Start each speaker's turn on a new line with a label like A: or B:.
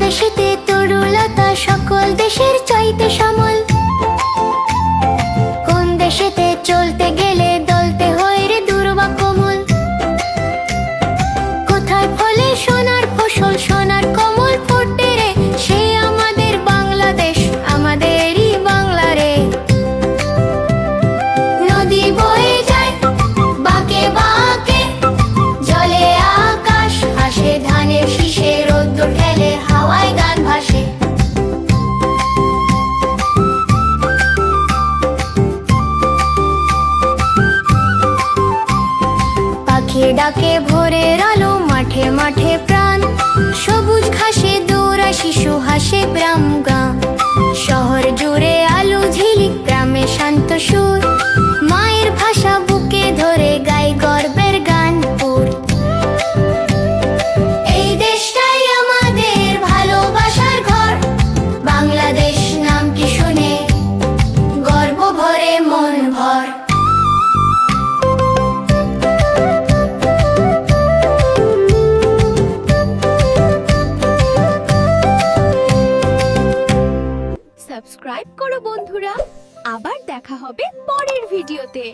A: দেশেতে তরুলতা সকল দেশের চাইতে সামল। কোন দেশেতে চলতে গেলে দলতে হয় রে দুর্বা কোমল। কোথায় ফলে সোনার ফসল সোনার কমল ফোটে রে, সে আমাদের বাংলাদেশ আমাদেরই বাংলা রে। নদী বয়ে যায় বাঁকে বাঁকে, জলে আকাশ হাসে ধানের শীষে, রোদ্দুর ঠেলে হাওয়ায় গান ভাসে। পাখির ডাকে ভোরের আলো, মাঠে মাঠে প্রাণ, সবুজ ঘাসে দৌড়ায় শিশু হাসে গ্রাম গান। শহর জুড়ে আলো ঝিলিক, গ্রামে শান্ত সুর, মায়ের ভাষা বুকে ধরে গাই গর্বের গান পুর। এই দেশটাই আমাদের ভালোবাসার ঘর, বাংলাদেশ নামটি শুনে গর্ব ভরে মন ভর।
B: সাবস্ক্রাইব করো বন্ধুরা, আবার দেখা হবে পরের ভিডিওতে।